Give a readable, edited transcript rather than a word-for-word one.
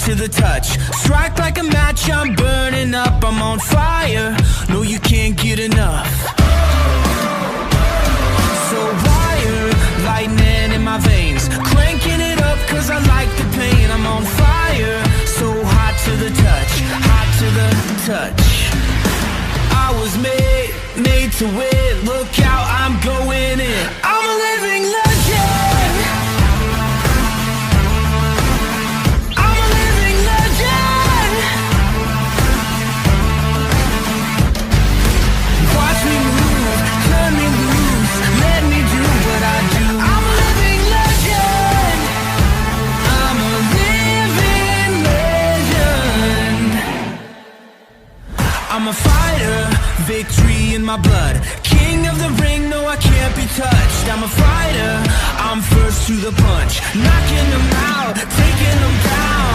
to the touch. Strike like a match, I'm burning up, I'm on fire. No, you can't get enough. So wire, lightning in my veins, cranking it up cause I like the pain. I'm on fire, so hot to the touch, hot to the touch. I was made to win, look out, I'm going in. I'm a living legend. I'm a living legend. Watch me move, turn me loose, let me do what I do. I'm a living legend. I'm a living legend. I'm a fighter, victory in my blood. King of the ring, no I can't be touched. I'm a fighter, I'm first to the punch. Knocking them out, taking them down.